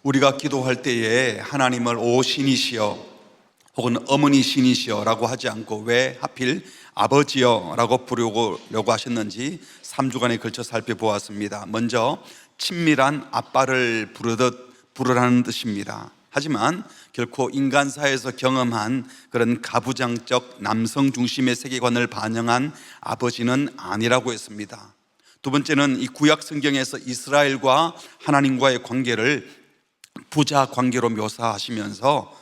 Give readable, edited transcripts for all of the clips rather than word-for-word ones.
우리가 기도할 때에 하나님을 오 신이시여 혹은 어머니 신이시여 라고 하지 않고 왜 하필 아버지여 라고 부르려고 하셨는지 3주간에 걸쳐 살펴보았습니다. 먼저 친밀한 아빠를 부르라는 뜻입니다. 하지만 결코 인간사에서 경험한 그런 가부장적 남성 중심의 세계관을 반영한 아버지는 아니라고 했습니다. 두 번째는 이 구약 성경에서 이스라엘과 하나님과의 관계를 부자 관계로 묘사하시면서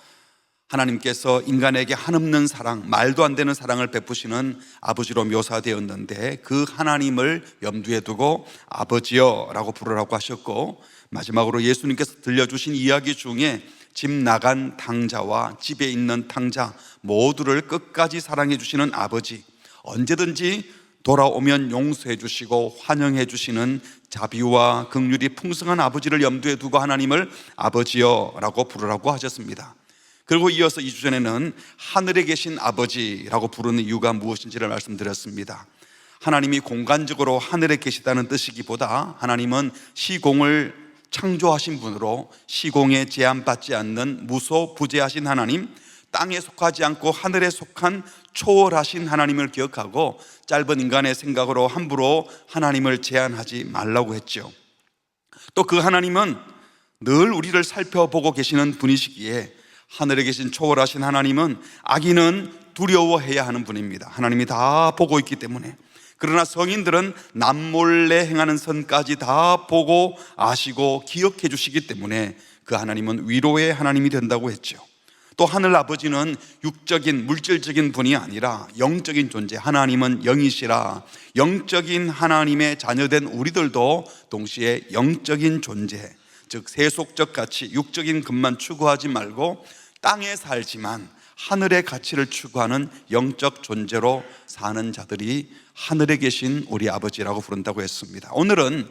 하나님께서 인간에게 한없는 사랑, 말도 안 되는 사랑을 베푸시는 아버지로 묘사되었는데 그 하나님을 염두에 두고 아버지여 라고 부르라고 하셨고, 마지막으로 예수님께서 들려주신 이야기 중에 집 나간 탕자와 집에 있는 탕자 모두를 끝까지 사랑해 주시는 아버지, 언제든지 돌아오면 용서해 주시고 환영해 주시는 자비와 긍휼이 풍성한 아버지를 염두에 두고 하나님을 아버지여 라고 부르라고 하셨습니다. 그리고 이어서 2주 전에는 하늘에 계신 아버지라고 부르는 이유가 무엇인지를 말씀드렸습니다. 하나님이 공간적으로 하늘에 계시다는 뜻이기보다 하나님은 시공을 창조하신 분으로 시공에 제한받지 않는 무소부재하신 하나님, 땅에 속하지 않고 하늘에 속한 초월하신 하나님을 기억하고 짧은 인간의 생각으로 함부로 하나님을 제한하지 말라고 했죠. 또 그 하나님은 늘 우리를 살펴보고 계시는 분이시기에 하늘에 계신 초월하신 하나님은 악인은 두려워해야 하는 분입니다. 하나님이 다 보고 있기 때문에. 그러나 성인들은 남몰래 행하는 선까지 다 보고 아시고 기억해 주시기 때문에 그 하나님은 위로의 하나님이 된다고 했죠. 또 하늘 아버지는 육적인 물질적인 분이 아니라 영적인 존재, 하나님은 영이시라 영적인 하나님의 자녀된 우리들도 동시에 영적인 존재, 즉 세속적 가치, 육적인 것만 추구하지 말고 땅에 살지만 하늘의 가치를 추구하는 영적 존재로 사는 자들이 하늘에 계신 우리 아버지라고 부른다고 했습니다. 오늘은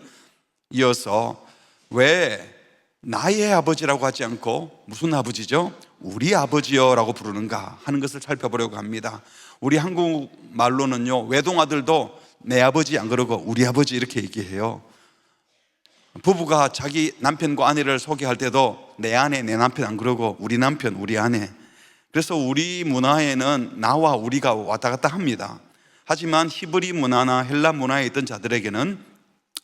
이어서 왜 나의 아버지라고 하지 않고 무슨 아버지죠? 우리 아버지여 라고 부르는가 하는 것을 살펴보려고 합니다. 우리 한국말로는요, 외동아들도 내 아버지 안 그러고 우리 아버지 이렇게 얘기해요. 부부가 자기 남편과 아내를 소개할 때도 내 아내, 내 남편 안 그러고 우리 남편, 우리 아내. 그래서 우리 문화에는 나와 우리가 왔다 갔다 합니다. 하지만 히브리 문화나 헬라 문화에 있던 자들에게는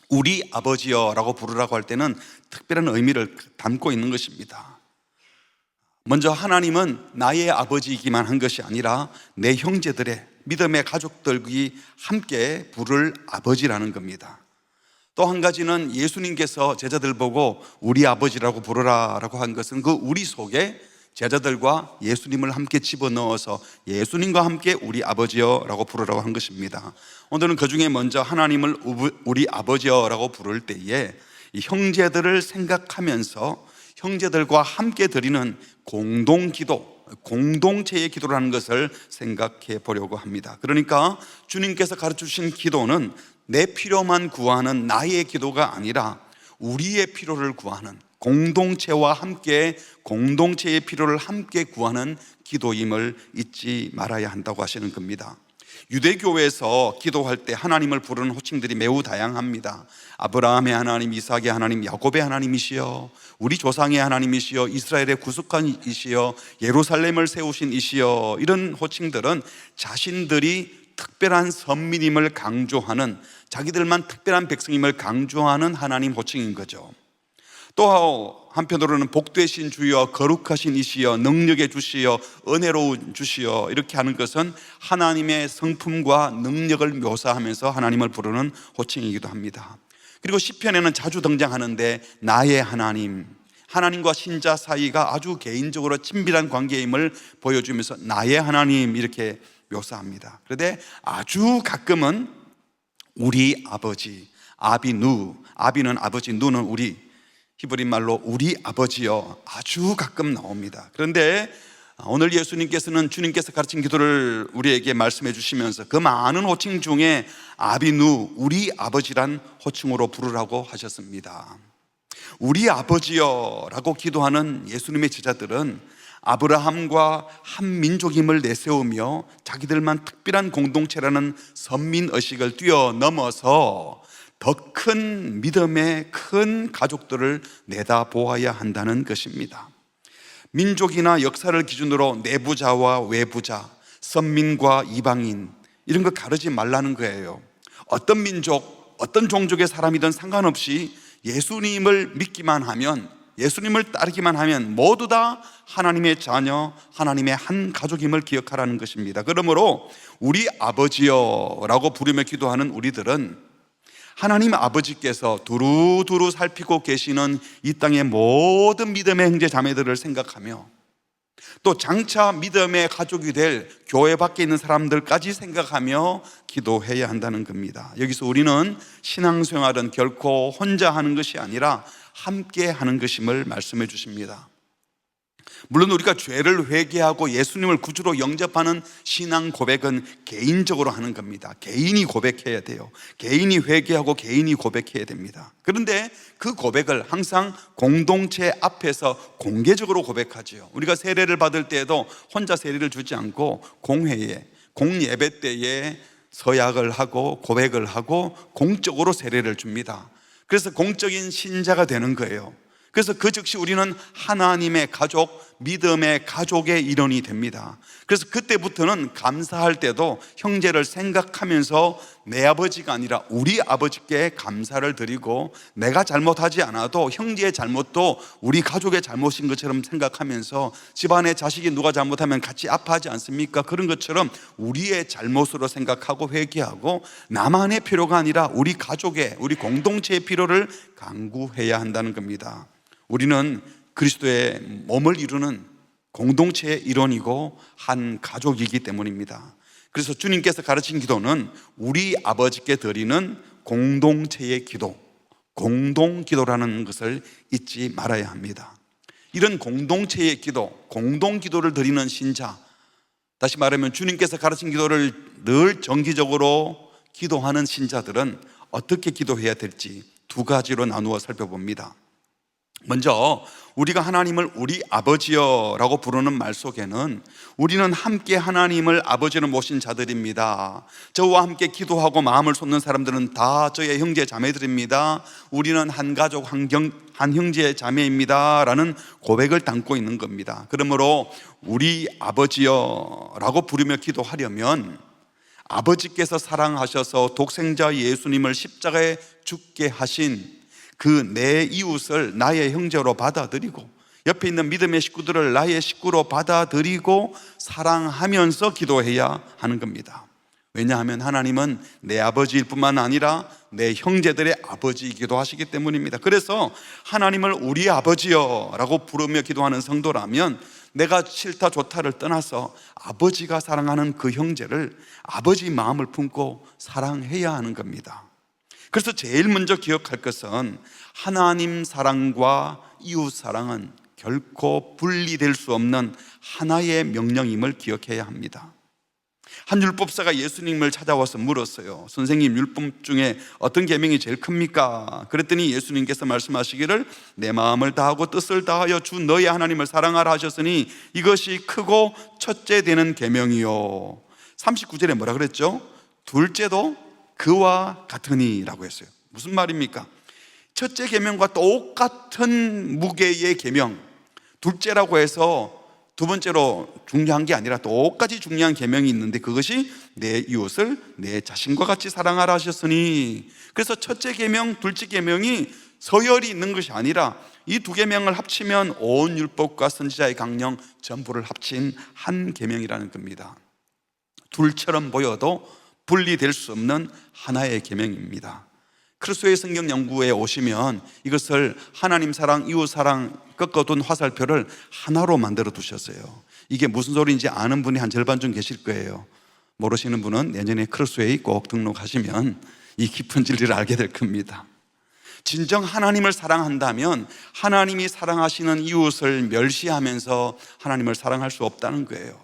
우리 아버지여 라고 부르라고 할 때는 특별한 의미를 담고 있는 것입니다. 먼저 하나님은 나의 아버지이기만 한 것이 아니라 내 형제들의 믿음의 가족들이 함께 부를 아버지라는 겁니다. 또 한 가지는 예수님께서 제자들 보고 우리 아버지라고 부르라라고 한 것은 그 우리 속에 제자들과 예수님을 함께 집어넣어서 예수님과 함께 우리 아버지여라고 부르라고 한 것입니다. 오늘은 그 중에 먼저 하나님을 우리 아버지여라고 부를 때에 이 형제들을 생각하면서 형제들과 함께 드리는 공동기도, 공동체의 기도라는 것을 생각해 보려고 합니다. 그러니까 주님께서 가르쳐 주신 기도는 내 필요만 구하는 나의 기도가 아니라 우리의 필요를 구하는, 공동체와 함께 공동체의 필요를 함께 구하는 기도임을 잊지 말아야 한다고 하시는 겁니다. 유대교에서 기도할 때 하나님을 부르는 호칭들이 매우 다양합니다. 아브라함의 하나님, 이삭의 하나님, 야곱의 하나님이시여, 우리 조상의 하나님이시여, 이스라엘의 구속한 이시여, 예루살렘을 세우신 이시여, 이런 호칭들은 자신들이 특별한 선민임을 강조하는, 자기들만 특별한 백성임을 강조하는 하나님 호칭인 거죠. 또 한편으로는 복되신 주여, 거룩하신 이시여, 능력의 주시여, 은혜로운 주시여, 이렇게 하는 것은 하나님의 성품과 능력을 묘사하면서 하나님을 부르는 호칭이기도 합니다. 그리고 시편에는 자주 등장하는데 나의 하나님, 하나님과 신자 사이가 아주 개인적으로 친밀한 관계임을 보여주면서 나의 하나님 이렇게 묘사합니다. 그런데 아주 가끔은 우리 아버지, 아비누, 아비는 아버지, 누는 우리, 히브리 말로 우리 아버지여, 아주 가끔 나옵니다. 그런데 오늘 예수님께서는 주님께서 가르친 기도를 우리에게 말씀해 주시면서 그 많은 호칭 중에 아비누, 우리 아버지란 호칭으로 부르라고 하셨습니다. 우리 아버지여 라고 기도하는 예수님의 제자들은 아브라함과 한 민족임을 내세우며 자기들만 특별한 공동체라는 선민의식을 뛰어넘어서 더 큰 믿음의 큰 가족들을 내다보아야 한다는 것입니다. 민족이나 역사를 기준으로 내부자와 외부자, 선민과 이방인, 이런 거 가르지 말라는 거예요. 어떤 민족, 어떤 종족의 사람이든 상관없이 예수님을 믿기만 하면, 예수님을 따르기만 하면 모두 다 하나님의 자녀, 하나님의 한 가족임을 기억하라는 것입니다. 그러므로 우리 아버지여 라고 부르며 기도하는 우리들은 하나님 아버지께서 두루두루 살피고 계시는 이 땅의 모든 믿음의 형제 자매들을 생각하며, 또 장차 믿음의 가족이 될 교회 밖에 있는 사람들까지 생각하며 기도해야 한다는 겁니다. 여기서 우리는 신앙생활은 결코 혼자 하는 것이 아니라 함께 하는 것임을 말씀해 주십니다. 물론 우리가 죄를 회개하고 예수님을 구주로 영접하는 신앙 고백은 개인적으로 하는 겁니다. 개인이 고백해야 돼요. 개인이 회개하고 개인이 고백해야 됩니다. 그런데 그 고백을 항상 공동체 앞에서 공개적으로 고백하지요. 우리가 세례를 받을 때에도 혼자 세례를 주지 않고 공회에, 공예배 때에 서약을 하고 고백을 하고 공적으로 세례를 줍니다. 그래서 공적인 신자가 되는 거예요. 그래서 그 즉시 우리는 하나님의 가족, 믿음의 가족의 일원이 됩니다. 그래서 그때부터는 감사할 때도 형제를 생각하면서 내 아버지가 아니라 우리 아버지께 감사를 드리고, 내가 잘못하지 않아도 형제의 잘못도 우리 가족의 잘못인 것처럼 생각하면서, 집안에 자식이 누가 잘못하면 같이 아파하지 않습니까? 그런 것처럼 우리의 잘못으로 생각하고 회개하고, 나만의 필요가 아니라 우리 가족의, 우리 공동체의 필요를 강구해야 한다는 겁니다. 우리는 그리스도의 몸을 이루는 공동체의 일원이고 한 가족이기 때문입니다. 그래서 주님께서 가르친 기도는 우리 아버지께 드리는 공동체의 기도, 공동기도라는 것을 잊지 말아야 합니다. 이런 공동체의 기도, 공동기도를 드리는 신자, 다시 말하면 주님께서 가르친 기도를 늘 정기적으로 기도하는 신자들은 어떻게 기도해야 될지 두 가지로 나누어 살펴봅니다. 먼저 우리가 하나님을 우리 아버지여 라고 부르는 말 속에는 우리는 함께 하나님을 아버지로 모신 자들입니다. 저와 함께 기도하고 마음을 쏟는 사람들은 다 저의 형제 자매들입니다. 우리는 한 가족, 한 형제 자매입니다 라는 고백을 담고 있는 겁니다. 그러므로 우리 아버지여 라고 부르며 기도하려면 아버지께서 사랑하셔서 독생자 예수님을 십자가에 죽게 하신 그 내 이웃을 나의 형제로 받아들이고, 옆에 있는 믿음의 식구들을 나의 식구로 받아들이고 사랑하면서 기도해야 하는 겁니다. 왜냐하면 하나님은 내 아버지일 뿐만 아니라 내 형제들의 아버지이기도 하시기 때문입니다. 그래서 하나님을 우리 아버지여 라고 부르며 기도하는 성도라면 내가 싫다 좋다를 떠나서 아버지가 사랑하는 그 형제를 아버지 마음을 품고 사랑해야 하는 겁니다. 그래서 제일 먼저 기억할 것은 하나님 사랑과 이웃 사랑은 결코 분리될 수 없는 하나의 명령임을 기억해야 합니다. 한 율법사가 예수님을 찾아와서 물었어요. 선생님, 율법 중에 어떤 계명이 제일 큽니까? 그랬더니 예수님께서 말씀하시기를 내 마음을 다하고 뜻을 다하여 주 너의 하나님을 사랑하라 하셨으니 이것이 크고 첫째 되는 계명이요. 39절에 뭐라 그랬죠? 둘째도 그와 같으니 라고 했어요. 무슨 말입니까? 첫째 계명과 똑같은 무게의 계명, 둘째라고 해서 두 번째로 중요한 게 아니라 똑같이 중요한 계명이 있는데 그것이 내 이웃을 내 자신과 같이 사랑하라 하셨으니, 그래서 첫째 계명, 둘째 계명이 서열이 있는 것이 아니라 이 두 계명을 합치면 온 율법과 선지자의 강령 전부를 합친 한 계명이라는 겁니다. 둘처럼 보여도 분리될 수 없는 하나의 계명입니다. 크루소의 성경 연구에 오시면 이것을 하나님 사랑, 이웃 사랑 꺾어둔 화살표를 하나로 만들어 두셨어요. 이게 무슨 소리인지 아는 분이 한 절반쯤 계실 거예요. 모르시는 분은 내년에 크루소에 꼭 등록하시면 이 깊은 진리를 알게 될 겁니다. 진정 하나님을 사랑한다면 하나님이 사랑하시는 이웃을 멸시하면서 하나님을 사랑할 수 없다는 거예요.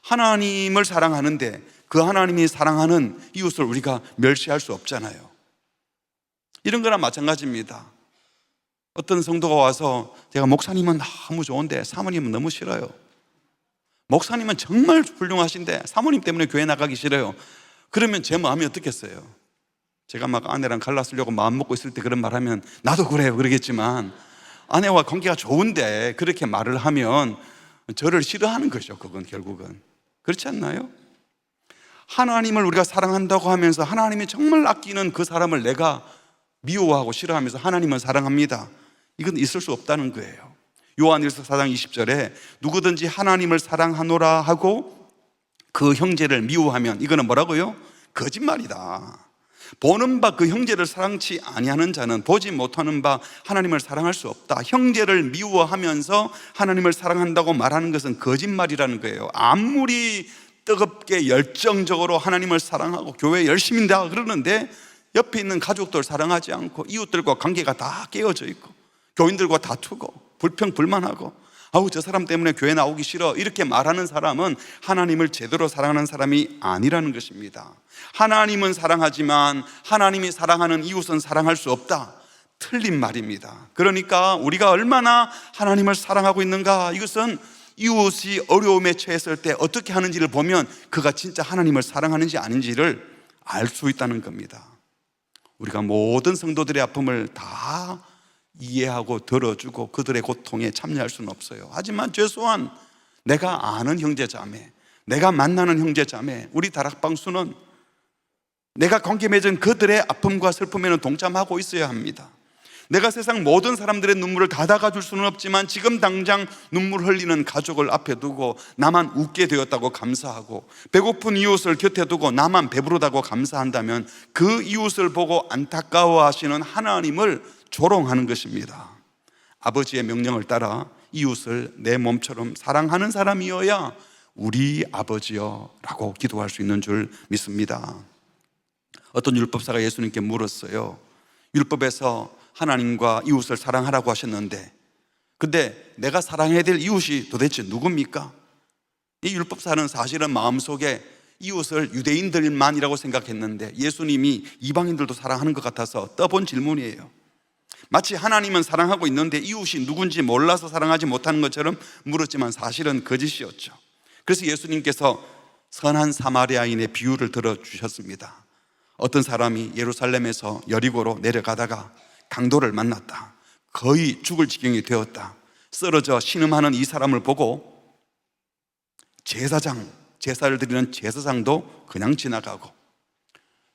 하나님을 사랑하는데 그 하나님이 사랑하는 이웃을 우리가 멸시할 수 없잖아요. 이런 거랑 마찬가지입니다. 어떤 성도가 와서 제가 목사님은 너무 좋은데 사모님은 너무 싫어요. 목사님은 정말 훌륭하신데 사모님 때문에 교회 나가기 싫어요. 그러면 제 마음이 어떻겠어요? 제가 막 아내랑 갈라쓰려고 마음 먹고 있을 때 그런 말 하면 나도 그래요 그러겠지만, 아내와 관계가 좋은데 그렇게 말을 하면 저를 싫어하는 거죠. 그건 결국은 그렇지 않나요? 하나님을 우리가 사랑한다고 하면서 하나님이 정말 아끼는 그 사람을 내가 미워하고 싫어하면서 하나님을 사랑합니다, 이건 있을 수 없다는 거예요. 요한일서 4장 20절에 누구든지 하나님을 사랑하노라 하고 그 형제를 미워하면, 이거는 뭐라고요? 거짓말이다. 보는 바 그 형제를 사랑치 아니하는 자는 보지 못하는 바 하나님을 사랑할 수 없다. 형제를 미워하면서 하나님을 사랑한다고 말하는 것은 거짓말이라는 거예요. 아무리 뜨겁게 열정적으로 하나님을 사랑하고 교회 열심히 한다 그러는데 옆에 있는 가족들 사랑하지 않고 이웃들과 관계가 다 깨어져 있고 교인들과 다투고 불평불만하고 아우 저 사람 때문에 교회 나오기 싫어 이렇게 말하는 사람은 하나님을 제대로 사랑하는 사람이 아니라는 것입니다. 하나님은 사랑하지만 하나님이 사랑하는 이웃은 사랑할 수 없다, 틀린 말입니다. 그러니까 우리가 얼마나 하나님을 사랑하고 있는가, 이것은 이웃이 어려움에 처했을 때 어떻게 하는지를 보면 그가 진짜 하나님을 사랑하는지 아닌지를 알 수 있다는 겁니다. 우리가 모든 성도들의 아픔을 다 이해하고 들어주고 그들의 고통에 참여할 수는 없어요. 하지만 최소한 내가 아는 형제자매, 내가 만나는 형제자매, 우리 다락방수는 내가 관계 맺은 그들의 아픔과 슬픔에는 동참하고 있어야 합니다. 내가 세상 모든 사람들의 눈물을 다 닦아줄 수는 없지만 지금 당장 눈물 흘리는 가족을 앞에 두고 나만 웃게 되었다고 감사하고 배고픈 이웃을 곁에 두고 나만 배부르다고 감사한다면 그 이웃을 보고 안타까워하시는 하나님을 조롱하는 것입니다. 아버지의 명령을 따라 이웃을 내 몸처럼 사랑하는 사람이어야 우리 아버지여 라고 기도할 수 있는 줄 믿습니다. 어떤 율법사가 예수님께 물었어요. 율법에서 하나님과 이웃을 사랑하라고 하셨는데 근데 내가 사랑해야 될 이웃이 도대체 누굽니까? 이 율법사는 사실은 마음속에 이웃을 유대인들만이라고 생각했는데 예수님이 이방인들도 사랑하는 것 같아서 떠본 질문이에요. 마치 하나님은 사랑하고 있는데 이웃이 누군지 몰라서 사랑하지 못하는 것처럼 물었지만 사실은 거짓이었죠. 그래서 예수님께서 선한 사마리아인의 비유를 들어주셨습니다. 어떤 사람이 예루살렘에서 여리고로 내려가다가 강도를 만났다. 거의 죽을 지경이 되었다. 쓰러져 신음하는 이 사람을 보고 제사를 드리는 제사장도 그냥 지나가고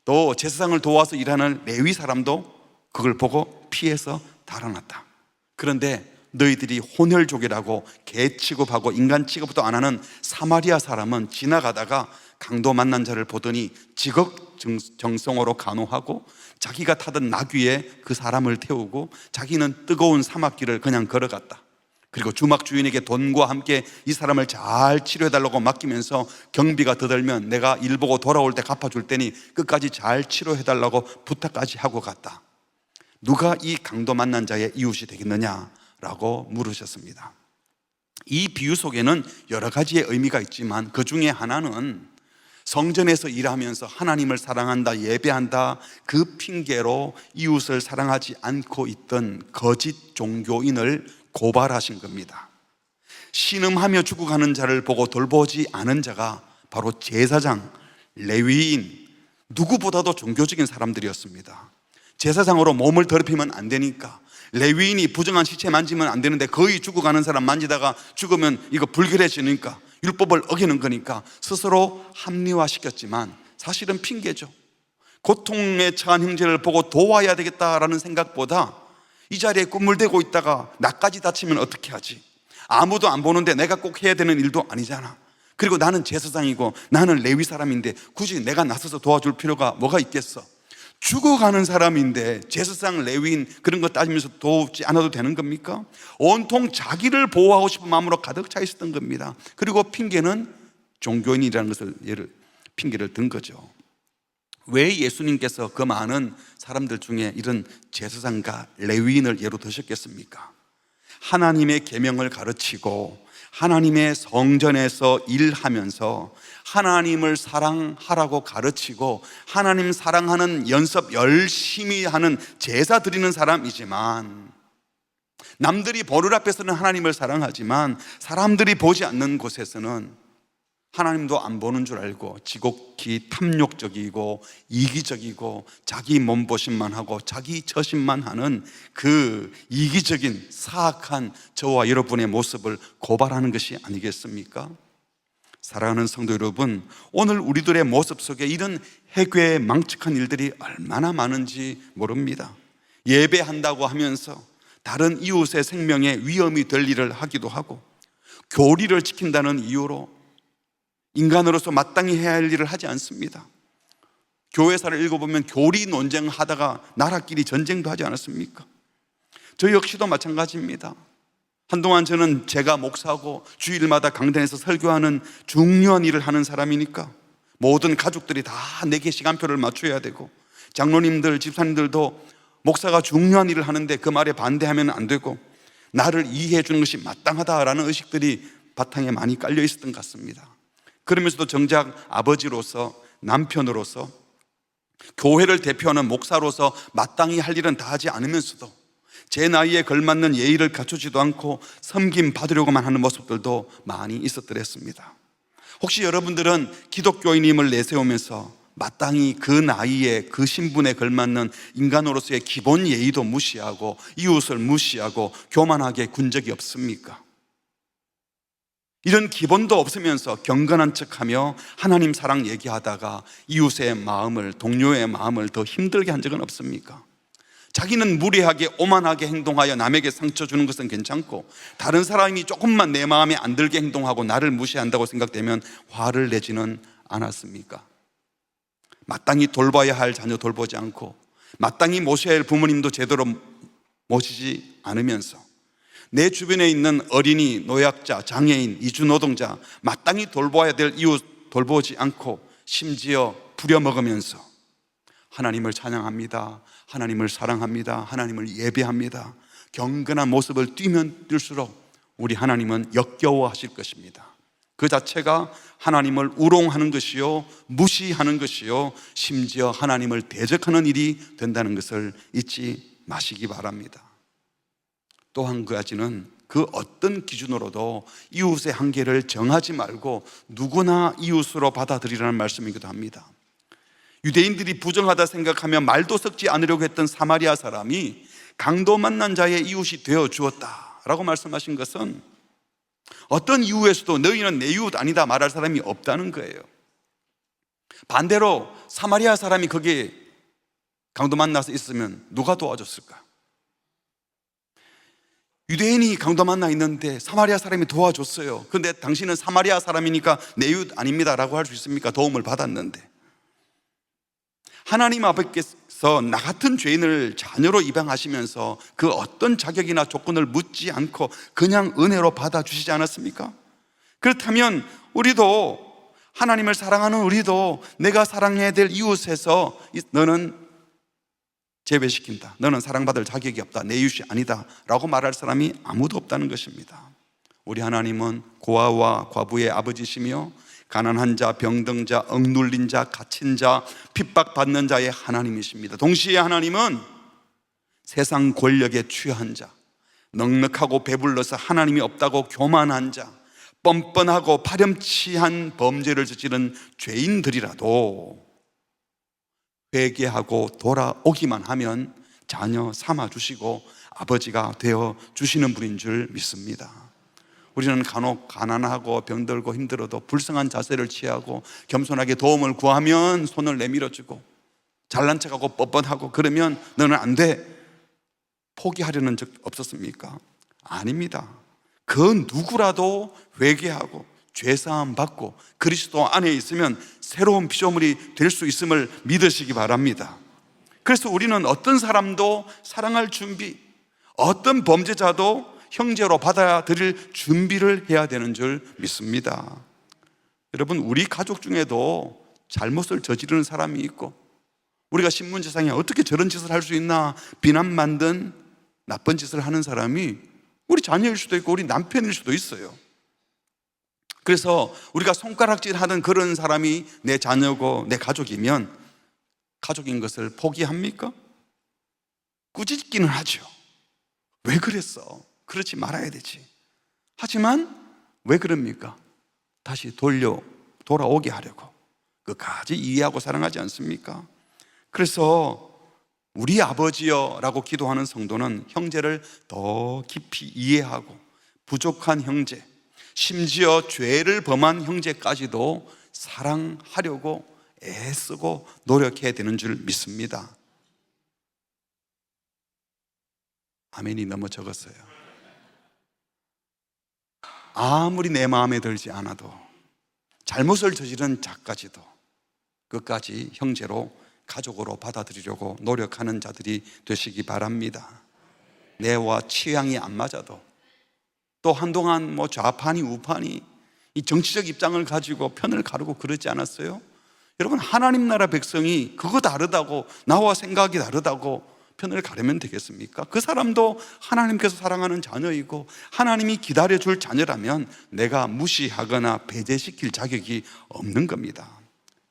또 제사장을 도와서 일하는 레위 사람도 그걸 보고 피해서 달아났다. 그런데 너희들이 혼혈족이라고 개 취급하고 인간 취급도 안 하는 사마리아 사람은 지나가다가 강도 만난 자를 보더니 지극정성으로 간호하고 자기가 타던 나귀에 그 사람을 태우고 자기는 뜨거운 사막길을 그냥 걸어갔다. 그리고 주막 주인에게 돈과 함께 이 사람을 잘 치료해달라고 맡기면서 경비가 더 들면 내가 일 보고 돌아올 때 갚아줄 테니 끝까지 잘 치료해달라고 부탁까지 하고 갔다. 누가 이 강도 만난 자의 이웃이 되겠느냐라고 물으셨습니다. 이 비유 속에는 여러 가지의 의미가 있지만 그 중에 하나는 성전에서 일하면서 하나님을 사랑한다, 예배한다 그 핑계로 이웃을 사랑하지 않고 있던 거짓 종교인을 고발하신 겁니다. 신음하며 죽어가는 자를 보고 돌보지 않은 자가 바로 제사장, 레위인, 누구보다도 종교적인 사람들이었습니다. 제사장으로 몸을 더럽히면 안 되니까 레위인이 부정한 시체 만지면 안 되는데 거의 죽어가는 사람 만지다가 죽으면 이거 불결해지니까 율법을 어기는 거니까 스스로 합리화시켰지만 사실은 핑계죠. 고통에 처한 형제를 보고 도와야 되겠다라는 생각보다 이 자리에 꿈을 대고 있다가 나까지 다치면 어떻게 하지? 아무도 안 보는데 내가 꼭 해야 되는 일도 아니잖아. 그리고 나는 제사장이고 나는 레위 사람인데 굳이 내가 나서서 도와줄 필요가 뭐가 있겠어? 죽어가는 사람인데 제사장, 레위인 그런 거 따지면서 돕지 않아도 되는 겁니까? 온통 자기를 보호하고 싶은 마음으로 가득 차 있었던 겁니다. 그리고 핑계는 종교인이라는 것을 핑계를 든 거죠. 왜 예수님께서 그 많은 사람들 중에 이런 제사장과 레위인을 예로 드셨겠습니까? 하나님의 계명을 가르치고 하나님의 성전에서 일하면서 하나님을 사랑하라고 가르치고 하나님 사랑하는 연습 열심히 하는 제사 드리는 사람이지만 남들이 보는 앞에서는 하나님을 사랑하지만 사람들이 보지 않는 곳에서는 하나님도 안 보는 줄 알고 지극히 탐욕적이고 이기적이고 자기 몸보심만 하고 자기 처신만 하는 그 이기적인 사악한 저와 여러분의 모습을 고발하는 것이 아니겠습니까? 사랑하는 성도 여러분, 오늘 우리들의 모습 속에 이런 해괴 망측한 일들이 얼마나 많은지 모릅니다. 예배한다고 하면서 다른 이웃의 생명에 위험이 될 일을 하기도 하고, 교리를 지킨다는 이유로 인간으로서 마땅히 해야 할 일을 하지 않습니다. 교회사를 읽어보면 교리 논쟁하다가 나라끼리 전쟁도 하지 않았습니까? 저 역시도 마찬가지입니다. 한동안 저는 제가 목사고 주일마다 강단에서 설교하는 중요한 일을 하는 사람이니까 모든 가족들이 다 내게 시간표를 맞춰야 되고, 장로님들, 집사님들도 목사가 중요한 일을 하는데 그 말에 반대하면 안 되고, 나를 이해해 주는 것이 마땅하다라는 의식들이 바탕에 많이 깔려 있었던 것 같습니다. 그러면서도 정작 아버지로서, 남편으로서, 교회를 대표하는 목사로서 마땅히 할 일은 다 하지 않으면서도 제 나이에 걸맞는 예의를 갖추지도 않고 섬김 받으려고만 하는 모습들도 많이 있었더랬습니다. 혹시 여러분들은 기독교인임을 내세우면서 마땅히 그 나이에 그 신분에 걸맞는 인간으로서의 기본 예의도 무시하고 이웃을 무시하고 교만하게 군 적이 없습니까? 이런 기본도 없으면서 경건한 척하며 하나님 사랑 얘기하다가 이웃의 마음을, 동료의 마음을 더 힘들게 한 적은 없습니까? 자기는 무례하게 오만하게 행동하여 남에게 상처 주는 것은 괜찮고, 다른 사람이 조금만 내 마음에 안 들게 행동하고 나를 무시한다고 생각되면 화를 내지는 않았습니까? 마땅히 돌봐야 할 자녀 돌보지 않고, 마땅히 모셔야 할 부모님도 제대로 모시지 않으면서, 내 주변에 있는 어린이, 노약자, 장애인, 이주노동자 마땅히 돌봐야 될 이웃 돌보지 않고 심지어 부려먹으면서 하나님을 찬양합니다, 하나님을 사랑합니다, 하나님을 예배합니다, 경건한 모습을 띄면 뛸수록 우리 하나님은 역겨워하실 것입니다. 그 자체가 하나님을 우롱하는 것이요, 무시하는 것이요, 심지어 하나님을 대적하는 일이 된다는 것을 잊지 마시기 바랍니다. 또 한 가지는 그 어떤 기준으로도 이웃의 한계를 정하지 말고 누구나 이웃으로 받아들이라는 말씀이기도 합니다. 유대인들이 부정하다 생각하며 말도 섞지 않으려고 했던 사마리아 사람이 강도 만난 자의 이웃이 되어 주었다라고 말씀하신 것은 어떤 이유에서도 너희는 내 이웃 아니다 말할 사람이 없다는 거예요. 반대로 사마리아 사람이 거기에 강도 만나서 있으면 누가 도와줬을까? 유대인이 강도 만나 있는데 사마리아 사람이 도와줬어요. 그런데 당신은 사마리아 사람이니까 내 이웃 아닙니다 라고 할 수 있습니까? 도움을 받았는데. 하나님 아버지께서 나 같은 죄인을 자녀로 입양하시면서 그 어떤 자격이나 조건을 묻지 않고 그냥 은혜로 받아주시지 않았습니까? 그렇다면 우리도, 하나님을 사랑하는 우리도 내가 사랑해야 될 이웃에서 너는 제외시킨다, 너는 사랑받을 자격이 없다, 내 이웃이 아니다 라고 말할 사람이 아무도 없다는 것입니다. 우리 하나님은 고아와 과부의 아버지시며 가난한 자, 병든 자, 억눌린 자, 갇힌 자, 핍박받는 자의 하나님이십니다. 동시에 하나님은 세상 권력에 취한 자, 넉넉하고 배불러서 하나님이 없다고 교만한 자, 뻔뻔하고 파렴치한 범죄를 저지른 죄인들이라도 회개하고 돌아오기만 하면 자녀 삼아주시고 아버지가 되어 주시는 분인 줄 믿습니다. 우리는 간혹 가난하고 병들고 힘들어도 불쌍한 자세를 취하고 겸손하게 도움을 구하면 손을 내밀어주고, 잘난 척하고 뻔뻔하고 그러면 너는 안 돼, 포기하려는 적 없었습니까? 아닙니다. 그 누구라도 회개하고 죄사함 받고 그리스도 안에 있으면 새로운 피조물이 될 수 있음을 믿으시기 바랍니다. 그래서 우리는 어떤 사람도 사랑할 준비, 어떤 범죄자도 형제로 받아들일 준비를 해야 되는 줄 믿습니다. 여러분, 우리 가족 중에도 잘못을 저지르는 사람이 있고, 우리가 신문지상에 어떻게 저런 짓을 할 수 있나 비난 만든 나쁜 짓을 하는 사람이 우리 자녀일 수도 있고 우리 남편일 수도 있어요. 그래서 우리가 손가락질 하던 그런 사람이 내 자녀고 내 가족이면 가족인 것을 포기합니까? 꾸짖기는 하죠. 왜 그랬어? 그렇지 말아야 되지. 하지만 왜 그럽니까? 다시 돌려 돌아오게 하려고 끝까지 이해하고 사랑하지 않습니까? 그래서 우리 아버지여 라고 기도하는 성도는 형제를 더 깊이 이해하고 부족한 형제, 심지어 죄를 범한 형제까지도 사랑하려고 애쓰고 노력해야 되는 줄 믿습니다. 아멘이 너무 적었어요. 아무리 내 마음에 들지 않아도 잘못을 저지른 자까지도 끝까지 형제로, 가족으로 받아들이려고 노력하는 자들이 되시기 바랍니다. 내와 취향이 안 맞아도, 또 한동안 좌파니 우파니 이 정치적 입장을 가지고 편을 가르고 그러지 않았어요? 여러분, 하나님 나라 백성이 그거 다르다고, 나와 생각이 다르다고 편을 가르면 되겠습니까? 그 사람도 하나님께서 사랑하는 자녀이고 하나님이 기다려줄 자녀라면 내가 무시하거나 배제시킬 자격이 없는 겁니다.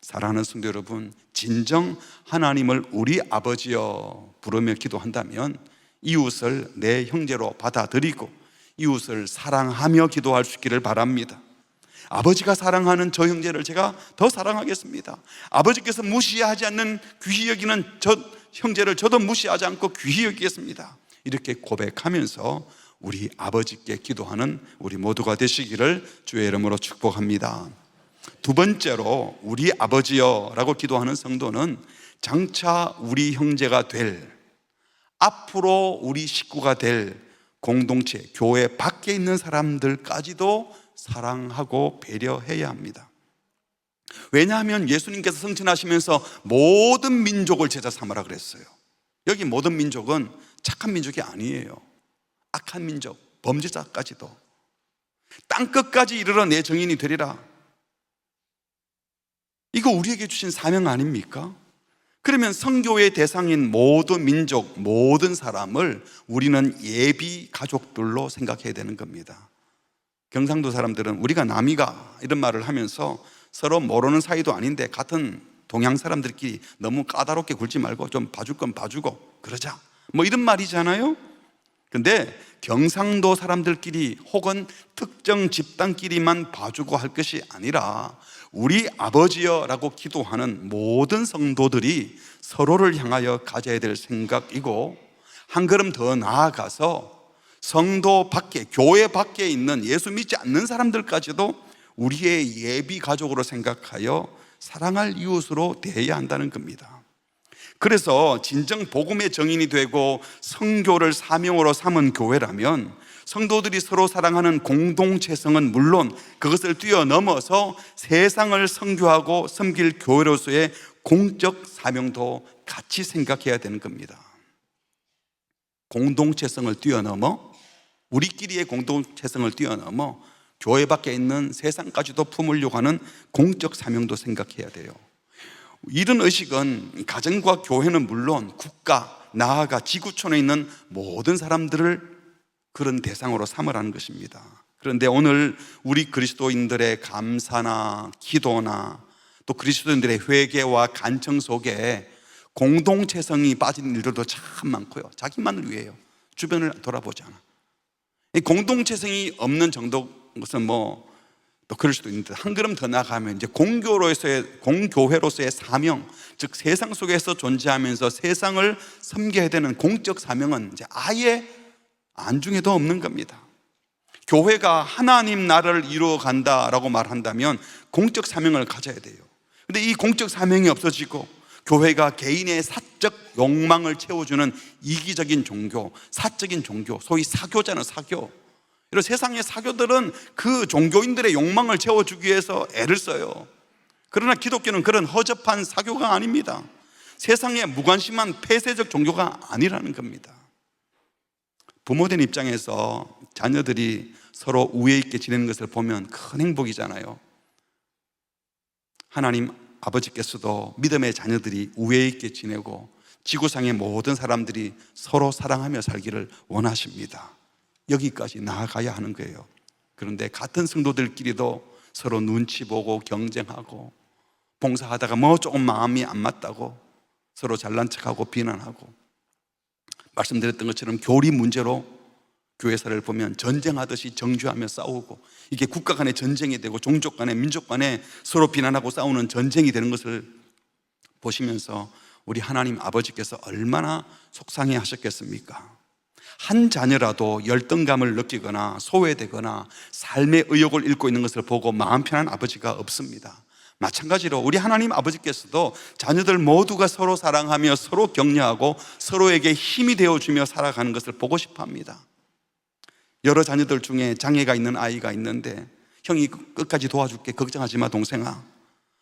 사랑하는 성도 여러분, 진정 하나님을 우리 아버지여 부르며 기도한다면 이웃을 내 형제로 받아들이고 이웃을 사랑하며 기도할 수 있기를 바랍니다. 아버지가 사랑하는 저 형제를 제가 더 사랑하겠습니다. 아버지께서 무시하지 않는 귀히 여기는 저 형제를 저도 무시하지 않고 귀히 여기겠습니다. 이렇게 고백하면서 우리 아버지께 기도하는 우리 모두가 되시기를 주의 이름으로 축복합니다. 두 번째로, 우리 아버지여 라고 기도하는 성도는 장차 우리 형제가 될, 앞으로 우리 식구가 될 공동체, 교회 밖에 있는 사람들까지도 사랑하고 배려해야 합니다. 왜냐하면 예수님께서 성천하시면서 모든 민족을 제자 삼으라 그랬어요. 여기 모든 민족은 착한 민족이 아니에요. 악한 민족, 범죄자까지도. 땅끝까지 이르러 내 정인이 되리라. 이거 우리에게 주신 사명 아닙니까? 그러면 성교의 대상인 모든 민족, 모든 사람을 우리는 예비 가족들로 생각해야 되는 겁니다. 경상도 사람들은 우리가 남이가 이런 말을 하면서 서로 모르는 사이도 아닌데 같은 동양 사람들끼리 너무 까다롭게 굴지 말고 좀 봐줄 건 봐주고 그러자, 이런 말이잖아요. 근데 경상도 사람들끼리 혹은 특정 집단끼리만 봐주고 할 것이 아니라 우리 아버지여 라고 기도하는 모든 성도들이 서로를 향하여 가져야 될 생각이고, 한 걸음 더 나아가서 성도 밖에, 교회 밖에 있는 예수 믿지 않는 사람들까지도 우리의 예비 가족으로 생각하여 사랑할 이웃으로 대해야 한다는 겁니다. 그래서 진정 복음의 정인이 되고 성교를 사명으로 삼은 교회라면 성도들이 서로 사랑하는 공동체성은 물론 그것을 뛰어넘어서 세상을 선교하고 섬길 교회로서의 공적 사명도 같이 생각해야 되는 겁니다. 공동체성을 뛰어넘어, 우리끼리의 공동체성을 뛰어넘어 교회 밖에 있는 세상까지도 품으려고 하는 공적 사명도 생각해야 돼요. 이런 의식은 가정과 교회는 물론 국가, 나아가 지구촌에 있는 모든 사람들을 그런 대상으로 삼으라는 것입니다. 그런데 오늘 우리 그리스도인들의 감사나 기도나 또 그리스도인들의 회개와 간청 속에 공동체성이 빠진 일들도 참 많고요. 자기만을 위해요. 주변을 돌아보지 않아. 이 공동체성이 없는 정도 것은 또 그럴 수도 있는데, 한 걸음 더 나가면 이제 공교회로서의 사명, 즉 세상 속에서 존재하면서 세상을 섬겨야 되는 공적 사명은 이제 아예 안중에도 없는 겁니다. 교회가 하나님 나라를 이루어 간다라고 말한다면 공적 사명을 가져야 돼요. 근데 이 공적 사명이 없어지고 교회가 개인의 사적 욕망을 채워주는 이기적인 종교, 사적인 종교, 소위 사교잖아요. 사교. 이런 세상의 사교들은 그 종교인들의 욕망을 채워주기 위해서 애를 써요. 그러나 기독교는 그런 허접한 사교가 아닙니다. 세상에 무관심한 폐쇄적 종교가 아니라는 겁니다. 부모된 입장에서 자녀들이 서로 우애 있게 지내는 것을 보면 큰 행복이잖아요. 하나님 아버지께서도 믿음의 자녀들이 우애 있게 지내고 지구상의 모든 사람들이 서로 사랑하며 살기를 원하십니다. 여기까지 나아가야 하는 거예요. 그런데 같은 성도들끼리도 서로 눈치 보고 경쟁하고 봉사하다가 조금 마음이 안 맞다고 서로 잘난 척하고 비난하고, 말씀드렸던 것처럼 교리 문제로 교회사를 보면 전쟁하듯이 정죄하며 싸우고, 이게 국가 간의 전쟁이 되고 종족 간의, 민족 간에 서로 비난하고 싸우는 전쟁이 되는 것을 보시면서 우리 하나님 아버지께서 얼마나 속상해 하셨겠습니까? 한 자녀라도 열등감을 느끼거나 소외되거나 삶의 의욕을 잃고 있는 것을 보고 마음 편한 아버지가 없습니다. 마찬가지로 우리 하나님 아버지께서도 자녀들 모두가 서로 사랑하며 서로 격려하고 서로에게 힘이 되어주며 살아가는 것을 보고 싶어 합니다. 여러 자녀들 중에 장애가 있는 아이가 있는데, 형이 끝까지 도와줄게, 걱정하지 마 동생아,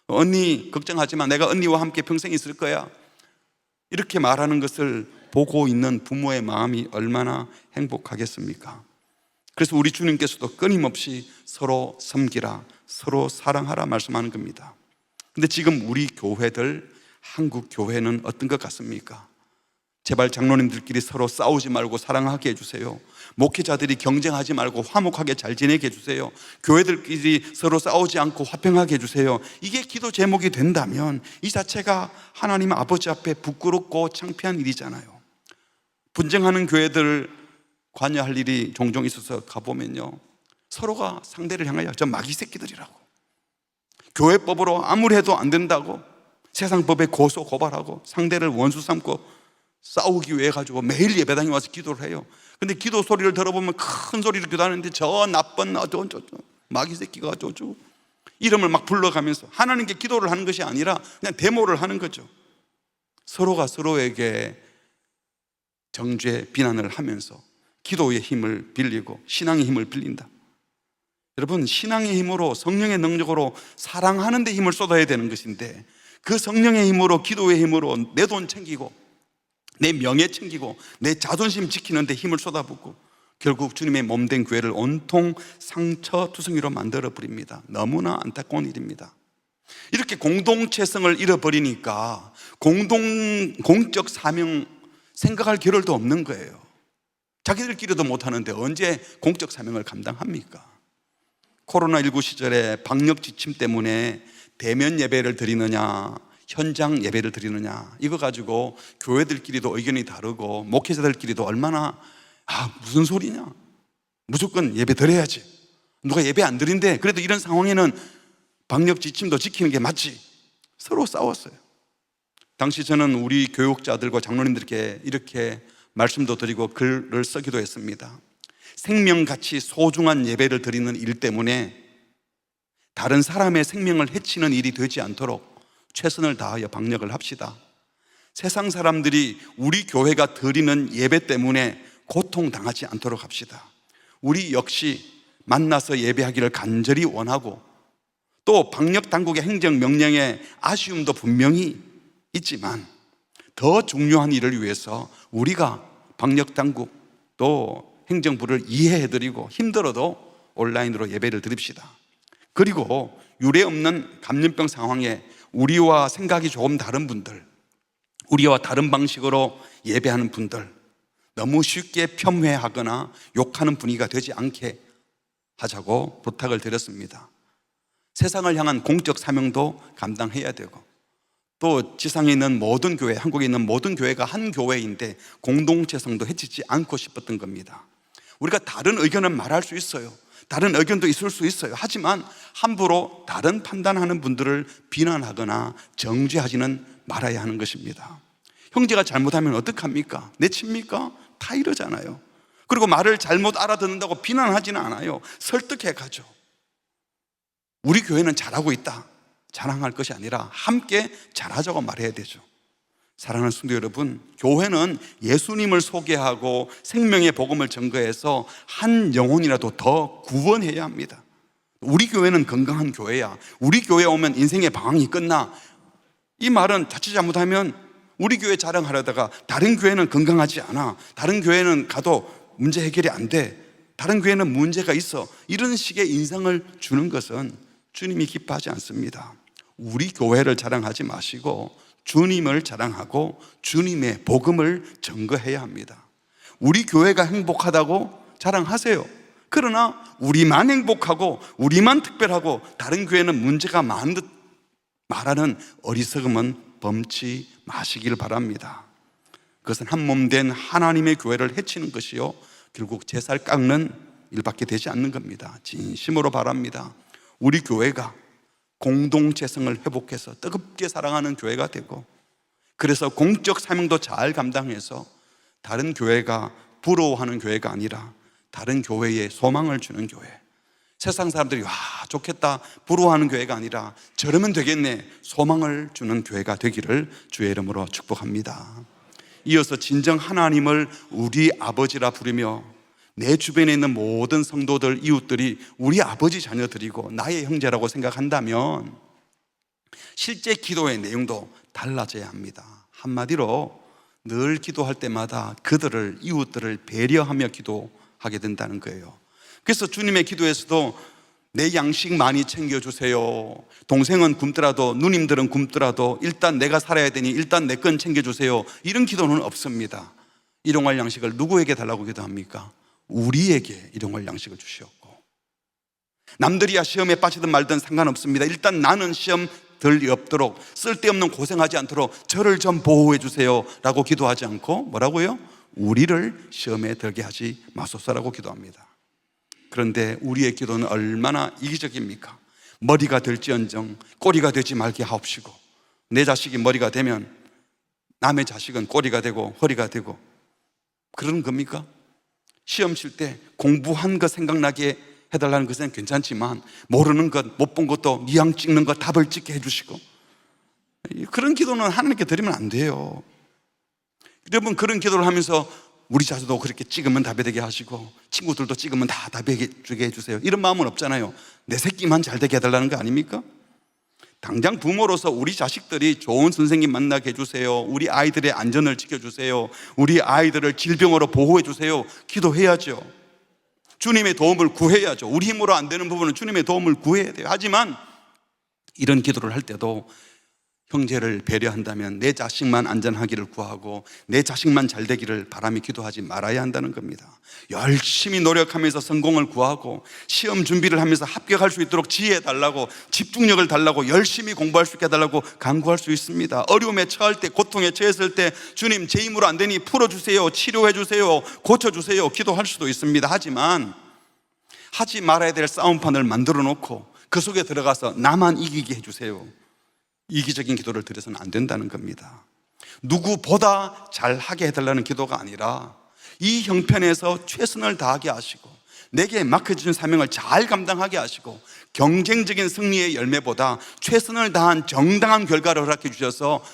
언니 걱정하지 마, 내가 언니와 함께 평생 있을 거야, 이렇게 말하는 것을 보고 있는 부모의 마음이 얼마나 행복하겠습니까? 그래서 우리 주님께서도 끊임없이 서로 섬기라, 서로 사랑하라 말씀하는 겁니다. 근데 지금 우리 교회들, 한국 교회는 어떤 것 같습니까? 제발 장로님들끼리 서로 싸우지 말고 사랑하게 해주세요. 목회자들이 경쟁하지 말고 화목하게 잘 지내게 해주세요. 교회들끼리 서로 싸우지 않고 화평하게 해주세요. 이게 기도 제목이 된다면 이 자체가 하나님 아버지 앞에 부끄럽고 창피한 일이잖아요. 분쟁하는 교회들 관여할 일이 종종 있어서 가보면요, 서로가 상대를 향하여 저 마귀 새끼들이라고, 교회법으로 아무리 해도 안 된다고 세상 법에 고소 고발하고 상대를 원수 삼고 싸우기 위해 가지고 매일 예배당에 와서 기도를 해요. 근데 기도 소리를 들어보면 큰 소리를 기도하는데 저 나쁜 마귀 새끼가 어쩌고 이름을 막 불러가면서 하나님께 기도를 하는 것이 아니라 그냥 데모를 하는 거죠. 서로가 서로에게 정죄 비난을 하면서 기도의 힘을 빌리고 신앙의 힘을 빌린다. 여러분, 신앙의 힘으로, 성령의 능력으로 사랑하는 데 힘을 쏟아야 되는 것인데, 그 성령의 힘으로, 기도의 힘으로 내 돈 챙기고 내 명예 챙기고 내 자존심 지키는 데 힘을 쏟아붓고 결국 주님의 몸된 교회를 온통 상처투성이로 만들어버립니다. 너무나 안타까운 일입니다. 이렇게 공동체성을 잃어버리니까 공적 사명 생각할 겨를도 없는 거예요. 자기들끼리도 못하는데 언제 공적 사명을 감당합니까? 코로나19 시절에 방역 지침 때문에 대면 예배를 드리느냐 현장 예배를 드리느냐, 이거 가지고 교회들끼리도 의견이 다르고 목회자들끼리도 얼마나 무슨 소리냐, 무조건 예배 드려야지, 누가 예배 안 드린대, 그래도 이런 상황에는 방역 지침도 지키는 게 맞지, 서로 싸웠어요. 당시 저는 우리 교육자들과 장로님들께 이렇게 말씀도 드리고 글을 쓰기도 했습니다. 생명같이 소중한 예배를 드리는 일 때문에 다른 사람의 생명을 해치는 일이 되지 않도록 최선을 다하여 방역을 합시다. 세상 사람들이 우리 교회가 드리는 예배 때문에 고통당하지 않도록 합시다. 우리 역시 만나서 예배하기를 간절히 원하고, 또 방역 당국의 행정명령에 아쉬움도 분명히 있지만 더 중요한 일을 위해서 우리가 방역 당국 또 행정부를 이해해드리고 힘들어도 온라인으로 예배를 드립시다. 그리고 유례없는 감염병 상황에 우리와 생각이 조금 다른 분들, 우리와 다른 방식으로 예배하는 분들, 너무 쉽게 폄훼하거나 욕하는 분위기가 되지 않게 하자고 부탁을 드렸습니다. 세상을 향한 공적 사명도 감당해야 되고, 또 지상에 있는 모든 교회, 한국에 있는 모든 교회가 한 교회인데 공동체성도 해치지 않고 싶었던 겁니다. 우리가 다른 의견은 말할 수 있어요. 다른 의견도 있을 수 있어요. 하지만 함부로 다른 판단하는 분들을 비난하거나 정죄하지는 말아야 하는 것입니다. 형제가 잘못하면 어떡합니까? 내칩니까? 다 이러잖아요. 그리고 말을 잘못 알아듣는다고 비난하지는 않아요. 설득해 가죠. 우리 교회는 잘하고 있다, 자랑할 것이 아니라 함께 잘하자고 말해야 되죠. 사랑하는 성도 여러분, 교회는 예수님을 소개하고 생명의 복음을 전거해서 한 영혼이라도 더 구원해야 합니다. 우리 교회는 건강한 교회야, 우리 교회 오면 인생의 방황이 끝나, 이 말은 자칫 잘못하면 우리 교회 자랑하려다가 다른 교회는 건강하지 않아, 다른 교회는 가도 문제 해결이 안 돼, 다른 교회는 문제가 있어, 이런 식의 인상을 주는 것은 주님이 기뻐하지 않습니다. 우리 교회를 자랑하지 마시고 주님을 자랑하고 주님의 복음을 전거해야 합니다. 우리 교회가 행복하다고 자랑하세요. 그러나 우리만 행복하고 우리만 특별하고 다른 교회는 문제가 많은 듯 말하는 어리석음은 범치 마시길 바랍니다. 그것은 한 몸 된 하나님의 교회를 해치는 것이요, 결국 제 살 깎는 일밖에 되지 않는 겁니다. 진심으로 바랍니다. 우리 교회가 공동체성을 회복해서 뜨겁게 사랑하는 교회가 되고, 그래서 공적 사명도 잘 감당해서 다른 교회가 부러워하는 교회가 아니라 다른 교회에 소망을 주는 교회, 세상 사람들이 와 좋겠다 부러워하는 교회가 아니라 저러면 되겠네 소망을 주는 교회가 되기를 주의 이름으로 축복합니다. 이어서 진정 하나님을 우리 아버지라 부르며 내 주변에 있는 모든 성도들, 이웃들이 우리 아버지 자녀들이고 나의 형제라고 생각한다면 실제 기도의 내용도 달라져야 합니다. 한마디로 늘 기도할 때마다 그들을, 이웃들을 배려하며 기도하게 된다는 거예요. 그래서 주님의 기도에서도 내 양식 많이 챙겨주세요, 동생은 굶더라도, 누님들은 굶더라도 일단 내가 살아야 되니 일단 내 건 챙겨주세요, 이런 기도는 없습니다. 일용할 양식을 누구에게 달라고 기도합니까? 우리에게 일용할 양식을 주시옵고, 남들이야 시험에 빠지든 말든 상관없습니다. 일단 나는 시험 들이 없도록, 쓸데없는 고생하지 않도록 저를 좀 보호해 주세요 라고 기도하지 않고 뭐라고요? 우리를 시험에 들게 하지 마소서라고 기도합니다. 그런데 우리의 기도는 얼마나 이기적입니까? 머리가 될지언정 꼬리가 되지 말게 하옵시고, 내 자식이 머리가 되면 남의 자식은 꼬리가 되고 허리가 되고 그런 겁니까? 시험 칠 때 공부한 거 생각나게 해달라는 것은 괜찮지만 모르는 것, 못 본 것도 니양 찍는 것 답을 찍게 해주시고, 그런 기도는 하나님께 드리면 안 돼요. 여러분, 그런 기도를 하면서 우리 자녀도 그렇게 찍으면 답이 되게 하시고 친구들도 찍으면 다 답이 되게 해주세요, 이런 마음은 없잖아요. 내 새끼만 잘 되게 해달라는 거 아닙니까? 당장 부모로서 우리 자식들이 좋은 선생님 만나게 해주세요, 우리 아이들의 안전을 지켜주세요, 우리 아이들을 질병으로 보호해 주세요, 기도해야죠. 주님의 도움을 구해야죠. 우리 힘으로 안 되는 부분은 주님의 도움을 구해야 돼요. 하지만 이런 기도를 할 때도 형제를 배려한다면 내 자식만 안전하기를 구하고 내 자식만 잘 되기를 바라며 기도하지 말아야 한다는 겁니다. 열심히 노력하면서 성공을 구하고 시험 준비를 하면서 합격할 수 있도록 지혜 달라고, 집중력을 달라고, 열심히 공부할 수 있게 해달라고 간구할 수 있습니다. 어려움에 처할 때, 고통에 처했을 때 주님 제 힘으로 안 되니 풀어주세요, 치료해 주세요, 고쳐주세요 기도할 수도 있습니다. 하지만 하지 말아야 될 싸움판을 만들어 놓고 그 속에 들어가서 나만 이기게 해주세요, 이기적인 기도를 드려서는 안 된다는 겁니다. 누구보다 잘하게 해달라는 기도가 아니라 이 형편에서 최선을 다하게 하시고 내게 맡겨주신 사명을 잘 감당하게 하시고 경쟁적인 승리의 열매보다 최선을 다한 정당한 결과를 허락해 주셔서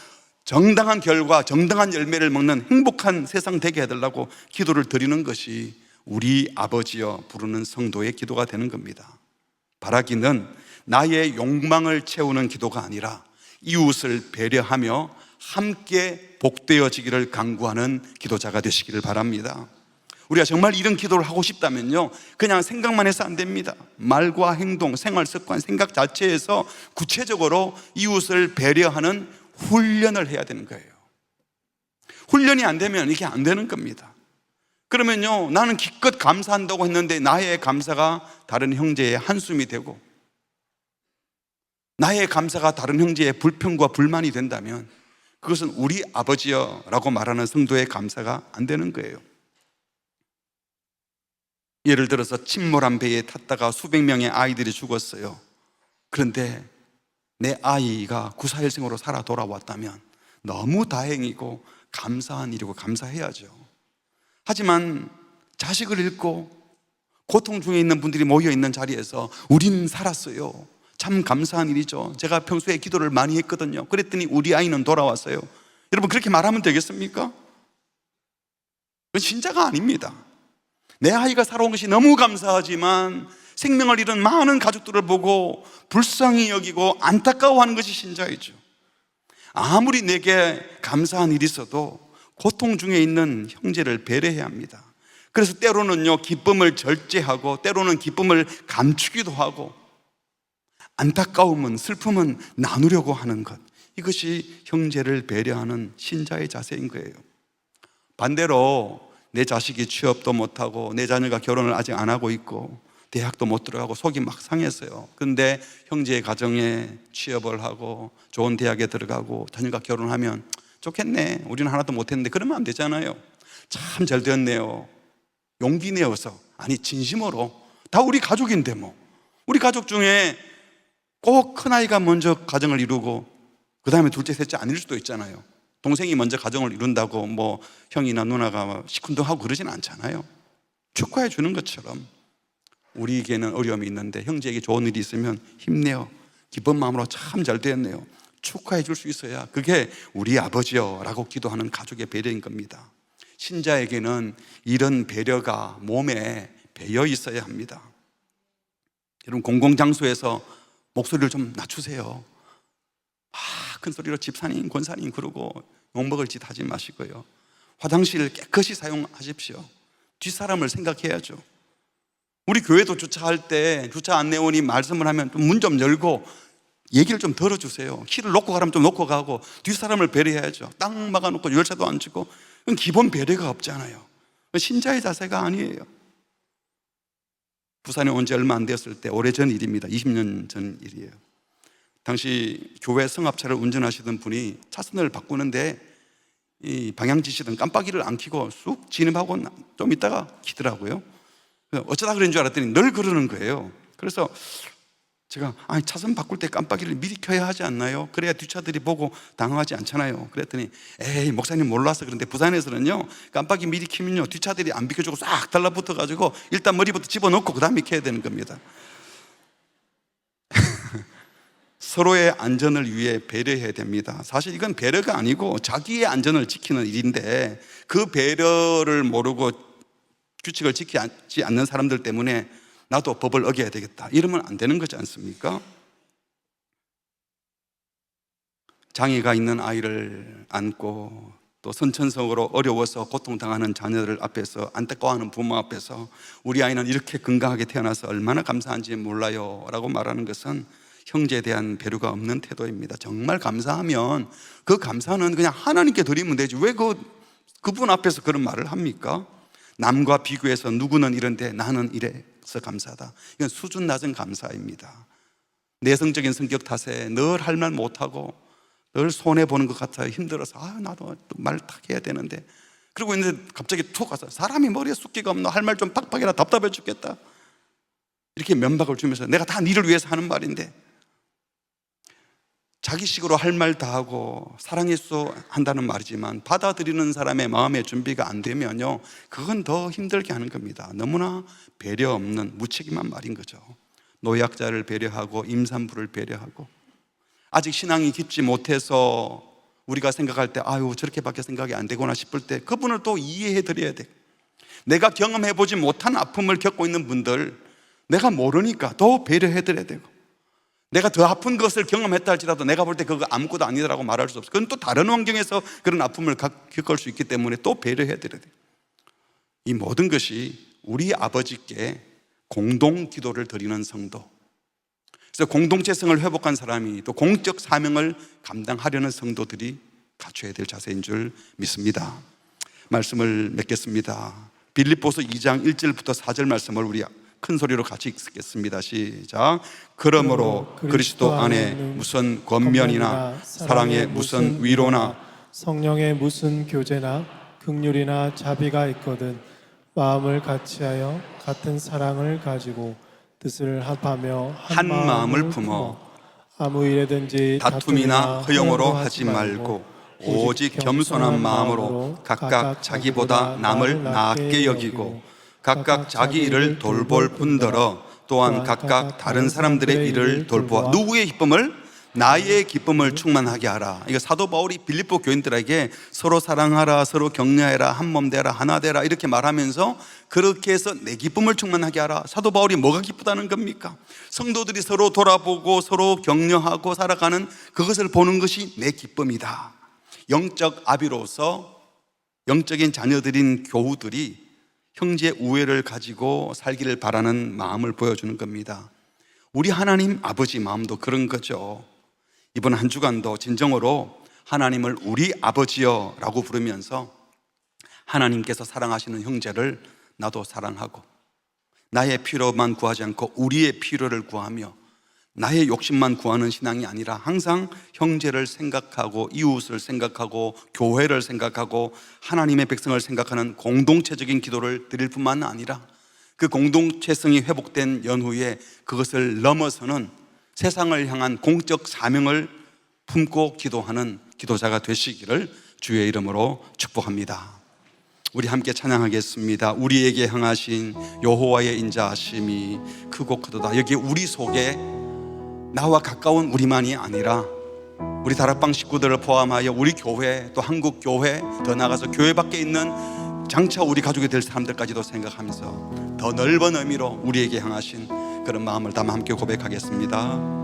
정당한 결과, 정당한 열매를 먹는 행복한 세상 되게 해달라고 기도를 드리는 것이 우리 아버지여 부르는 성도의 기도가 되는 겁니다. 바라기는 나의 욕망을 채우는 기도가 아니라 이웃을 배려하며 함께 복되어지기를 간구하는 기도자가 되시기를 바랍니다. 우리가 정말 이런 기도를 하고 싶다면요, 그냥 생각만 해서 안 됩니다. 말과 행동, 생활 습관, 생각 자체에서 구체적으로 이웃을 배려하는 훈련을 해야 되는 거예요. 훈련이 안 되면 이게 안 되는 겁니다. 그러면요, 나는 기껏 감사한다고 했는데 나의 감사가 다른 형제의 한숨이 되고 나의 감사가 다른 형제의 불평과 불만이 된다면 그것은 우리 아버지여 라고 말하는 성도의 감사가 안 되는 거예요. 예를 들어서 침몰한 배에 탔다가 수백 명의 아이들이 죽었어요. 그런데 내 아이가 구사일생으로 살아 돌아왔다면 너무 다행이고 감사한 일이고 감사해야죠. 하지만 자식을 잃고 고통 중에 있는 분들이 모여있는 자리에서 우린 살았어요, 참 감사한 일이죠, 제가 평소에 기도를 많이 했거든요, 그랬더니 우리 아이는 돌아왔어요, 여러분 그렇게 말하면 되겠습니까? 그건 신자가 아닙니다. 내 아이가 살아온 것이 너무 감사하지만 생명을 잃은 많은 가족들을 보고 불쌍히 여기고 안타까워하는 것이 신자이죠. 아무리 내게 감사한 일이 있어도 고통 중에 있는 형제를 배려해야 합니다. 그래서 때로는요, 기쁨을 절제하고 때로는 기쁨을 감추기도 하고 안타까움은, 슬픔은 나누려고 하는 것, 이것이 형제를 배려하는 신자의 자세인 거예요. 반대로 내 자식이 취업도 못하고 내 자녀가 결혼을 아직 안 하고 있고 대학도 못 들어가고 속이 막 상했어요. 그런데 형제의 가정에 취업을 하고 좋은 대학에 들어가고 자녀가 결혼하면 좋겠네, 우리는 하나도 못했는데, 그러면 안 되잖아요. 참 잘 되었네요, 용기 내어서, 아니 진심으로, 다 우리 가족인데 뭐 우리 가족 중에 꼭 큰아이가 먼저 가정을 이루고 그 다음에 둘째 셋째 아닐 수도 있잖아요. 동생이 먼저 가정을 이룬다고 뭐 형이나 누나가 시큰둥하고 그러진 않잖아요. 축하해 주는 것처럼 우리에게는 어려움이 있는데 형제에게 좋은 일이 있으면 힘내요, 기쁜 마음으로 참 잘 되었네요, 축하해 줄 수 있어야 그게 우리 아버지요 라고 기도하는 가족의 배려인 겁니다. 신자에게는 이런 배려가 몸에 배어 있어야 합니다. 여러분, 공공장소에서 목소리를 좀 낮추세요. 큰 소리로 집사님, 권사님 그러고 욕먹을 짓 하지 마시고요. 화장실 깨끗이 사용하십시오. 뒷사람을 생각해야죠. 우리 교회도 주차할 때 주차 안내원이 말씀을 하면 문 좀 열고 얘기를 좀 들어주세요. 키를 놓고 가라면 좀 놓고 가고 뒷사람을 배려해야죠. 딱 막아놓고 열차도 안 치고, 그건 기본 배려가 없잖아요. 신자의 자세가 아니에요. 부산에 온 지 얼마 안 되었을 때, 오래전 일입니다. 20년 전 일이에요. 당시 교회 성합차를 운전하시던 분이 차선을 바꾸는데 이 방향 지시등 깜빡이를 안 켜고 쑥 진입하고 좀 있다가 켜더라고요. 어쩌다 그런 줄 알았더니 늘 그러는 거예요. 그래서 제가 차선 바꿀 때 깜빡이를 미리 켜야 하지 않나요? 그래야 뒷차들이 보고 당황하지 않잖아요. 그랬더니 에이 목사님 몰라서 그런데 부산에서는요 깜빡이 미리 켜면요 뒷차들이 안 비켜주고 싹 달라붙어 가지고 일단 머리부터 집어넣고 그 다음에 켜야 되는 겁니다. 서로의 안전을 위해 배려해야 됩니다. 사실 이건 배려가 아니고 자기의 안전을 지키는 일인데, 그 배려를 모르고 규칙을 지키지 않는 사람들 때문에 나도 법을 어겨야 되겠다 이러면 안 되는 거지 않습니까? 장애가 있는 아이를 안고 또 선천성으로 어려워서 고통당하는 자녀들 앞에서, 안타까워하는 부모 앞에서 우리 아이는 이렇게 건강하게 태어나서 얼마나 감사한지 몰라요 라고 말하는 것은 형제에 대한 배려가 없는 태도입니다. 정말 감사하면 그 감사는 그냥 하나님께 드리면 되지 왜 그분 앞에서 그런 말을 합니까? 남과 비교해서 누구는 이런데 나는 이래서 감사하다, 이건 수준 낮은 감사입니다. 내성적인 성격 탓에 늘 할 말 못하고 늘 손해보는 것 같아요. 힘들어서 나도 말 탁 해야 되는데, 그러고 있는데 갑자기 툭 가서 사람이 머리에 숫기가 없나, 할 말 좀 팍팍 해라, 답답해 죽겠다, 이렇게 면박을 주면서 내가 다 니를 위해서 하는 말인데, 자기식으로 할 말 다 하고 사랑해서 한다는 말이지만 받아들이는 사람의 마음의 준비가 안 되면요 그건 더 힘들게 하는 겁니다. 너무나 배려 없는 무책임한 말인 거죠. 노약자를 배려하고 임산부를 배려하고, 아직 신앙이 깊지 못해서 우리가 생각할 때 저렇게밖에 생각이 안 되구나 싶을 때 그분을 또 이해해 드려야 돼. 내가 경험해보지 못한 아픔을 겪고 있는 분들, 내가 모르니까 더 배려해 드려야 되고, 내가 더 아픈 것을 경험했다 할지라도 내가 볼 때 그거 아무것도 아니더라고 말할 수 없어. 그건 또 다른 환경에서 그런 아픔을 겪을 수 있기 때문에 또 배려해 드려야 돼요. 이 모든 것이 우리 아버지께 공동 기도를 드리는 성도, 그래서 공동체성을 회복한 사람이 또 공적 사명을 감당하려는 성도들이 갖춰야 될 자세인 줄 믿습니다. 말씀을 맺겠습니다. 빌립보서 2장 1절부터 4절 말씀을 우리 큰 소리로 같이 읽겠습니다. 시작. 그러므로 그리스도 안에 무슨 권면이나 사랑의 무슨 위로나 성령의 무슨 교제나 긍휼이나 자비가 있거든 마음을 같이하여 같은 사랑을 가지고 뜻을 합하며 한 마음을 품어 아무 일에든지 다툼이나 허용으로 하지 말고 오직 겸손한 마음으로 각각 자기보다 남을 나았게 여기고 각각 자기 일을 돌볼 뿐더러 또한 각각 다른 사람들의 일을 돌보아 누구의 기쁨을? 나의 기쁨을 충만하게 하라. 이거 사도 바울이 빌립보 교인들에게 서로 사랑하라, 서로 격려해라, 한 몸 되라, 하나 되라 이렇게 말하면서 그렇게 해서 내 기쁨을 충만하게 하라. 사도 바울이 뭐가 기쁘다는 겁니까? 성도들이 서로 돌아보고 서로 격려하고 살아가는 그것을 보는 것이 내 기쁨이다. 영적 아비로서 영적인 자녀들인 교우들이 형제 우애를 가지고 살기를 바라는 마음을 보여주는 겁니다. 우리 하나님 아버지 마음도 그런 거죠. 이번 한 주간도 진정으로 하나님을 우리 아버지여 라고 부르면서 하나님께서 사랑하시는 형제를 나도 사랑하고 나의 필요만 구하지 않고 우리의 필요를 구하며 나의 욕심만 구하는 신앙이 아니라 항상 형제를 생각하고 이웃을 생각하고 교회를 생각하고 하나님의 백성을 생각하는 공동체적인 기도를 드릴 뿐만 아니라 그 공동체성이 회복된 연후에 그것을 넘어서는 세상을 향한 공적 사명을 품고 기도하는 기도자가 되시기를 주의 이름으로 축복합니다. 우리 함께 찬양하겠습니다. 우리에게 향하신 여호와의 인자하심이 크고 크도다. 여기 우리 속에 나와 가까운 우리만이 아니라 우리 다락방 식구들을 포함하여 우리 교회, 또 한국 교회, 더 나아가서 교회 밖에 있는 장차 우리 가족이 될 사람들까지도 생각하면서 더 넓은 의미로 우리에게 향하신 그런 마음을 담아 함께 고백하겠습니다.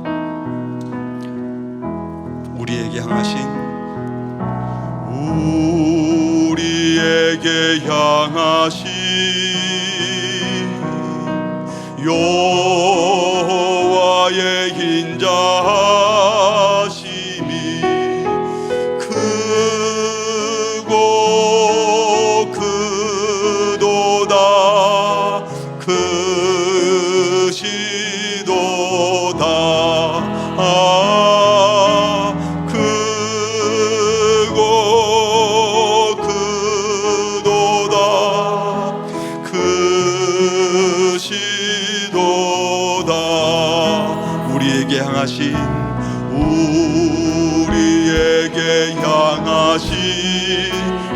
우리에게 향하신, 우리에게 향하신 여호와의 인자하심이 크고 크도다. 크시도다. 크고 크도다. 크시도다. 우리에게 향하신, 우리에게 향하신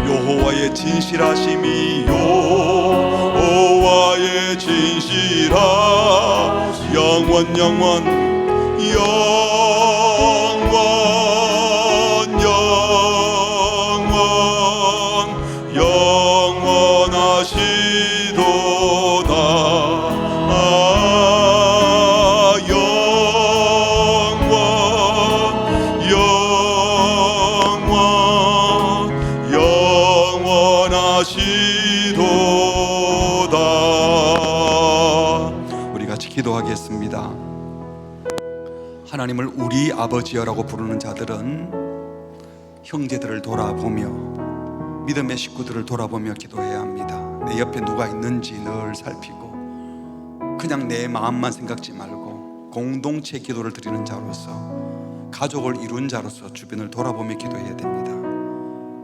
여호와의 진실하심이, 여호와의 진실하 영원 영원 영원 영원 영원하시도다. 영원 영원 영원하시도다. 우리 같이 기도하겠습니다. 하나님을 우리 아버지여라고 부르는 자들은 형제들을 돌아보며, 믿음의 식구들을 돌아보며 기도해야 합니다. 내 옆에 누가 있는지 늘 살피고, 그냥 내 마음만 생각지 말고 공동체 기도를 드리는 자로서, 가족을 이룬 자로서 주변을 돌아보며 기도해야 됩니다.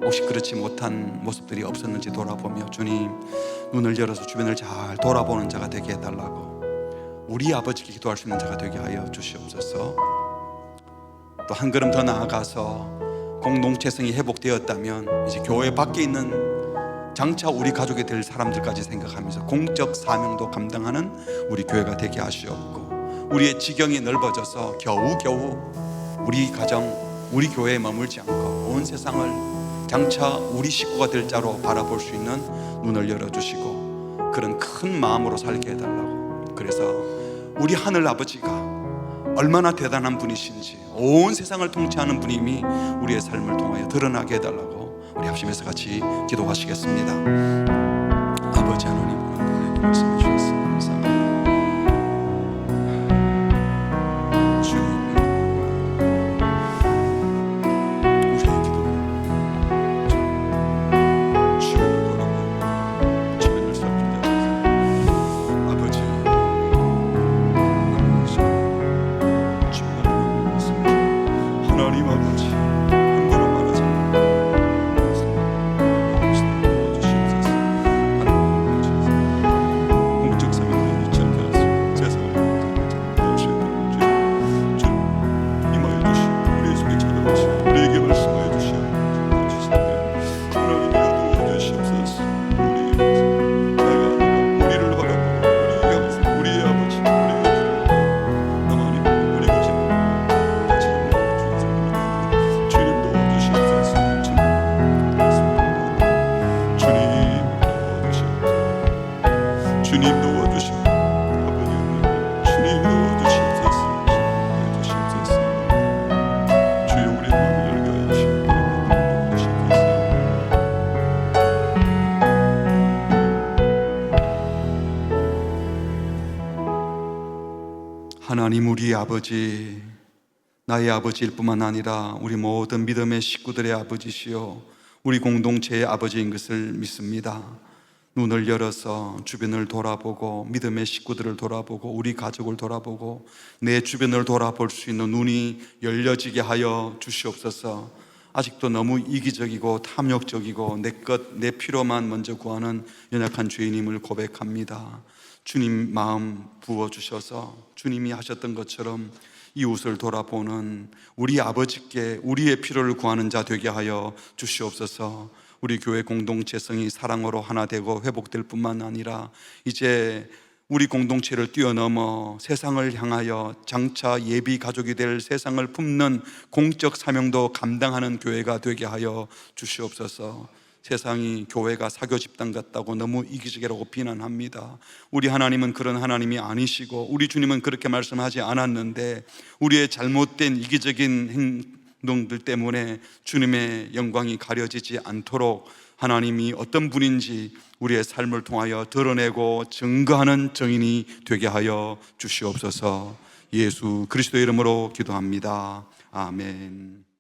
혹시 그렇지 못한 모습들이 없었는지 돌아보며, 주님 눈을 열어서 주변을 잘 돌아보는 자가 되게 해달라고, 우리 아버지께 기도할 수 있는 자가 되게 하여 주시옵소서. 또 한 걸음 더 나아가서 공동체성이 회복되었다면 이제 교회 밖에 있는 장차 우리 가족이 될 사람들까지 생각하면서 공적 사명도 감당하는 우리 교회가 되게 하시옵고, 우리의 지경이 넓어져서 겨우겨우 우리 가정, 우리 교회에 머물지 않고 온 세상을 장차 우리 식구가 될 자로 바라볼 수 있는 눈을 열어주시고 그런 큰 마음으로 살게 해달라고. 그래서 우리 하늘 아버지가 얼마나 대단한 분이신지, 온 세상을 통치하는 분임이 우리의 삶을 통하여 드러나게 해달라고 우리 합심해서 같이 기도하시겠습니다. 아버지 하나님, 오늘 말씀해 주셔서 감사합니다. 주님, 우리의 기도를 주님을 돌아보고 주님을 섬기자. 아버지, 하나님 아버지, 한 걸음 말하자 주시옵소서. 공적 사명을 잊지 않게 하소서. 세상을 주님 임하여 주시오. 우리의 속에 찾아오시오. 우리에게 말씀하여 주시오. 하나님 여도워 주시옵소서. 내가 우리를 바라보고 우리의 아버지, 하나님 우리가 지금 주님 도와주시옵소서. 주님 도와주시옵소서. 아버지, 주님 도와주시옵소서. 주시옵소서. 주여, 우리 마음을 열게 하여 주시옵소서. 하나님 우리 아버지, 나의 아버지일 뿐만 아니라 우리 모든 믿음의 식구들의 아버지시요 우리 공동체의 아버지인 것을 믿습니다. 눈을 열어서 주변을 돌아보고 믿음의 식구들을 돌아보고 우리 가족을 돌아보고 내 주변을 돌아볼 수 있는 눈이 열려지게 하여 주시옵소서. 아직도 너무 이기적이고 탐욕적이고 내 것, 내 필요만 먼저 구하는 연약한 죄인임을 고백합니다. 주님 마음 부어주셔서 주님이 하셨던 것처럼 이웃을 돌아보는 우리 아버지께 우리의 필요를 구하는 자 되게 하여 주시옵소서. 우리 교회 공동체성이 사랑으로 하나 되고 회복될 뿐만 아니라 이제 우리 공동체를 뛰어넘어 세상을 향하여 장차 예비 가족이 될 세상을 품는 공적 사명도 감당하는 교회가 되게 하여 주시옵소서. 세상이 교회가 사교 집단 같다고 너무 이기적이라고 비난합니다. 우리 하나님은 그런 하나님이 아니시고 우리 주님은 그렇게 말씀하지 않았는데 우리의 잘못된 이기적인 행동들 때문에 주님의 영광이 가려지지 않도록 하나님이 어떤 분인지 우리의 삶을 통하여 드러내고 증거하는 증인이 되게 하여 주시옵소서. 예수 그리스도의 이름으로 기도합니다. 아멘.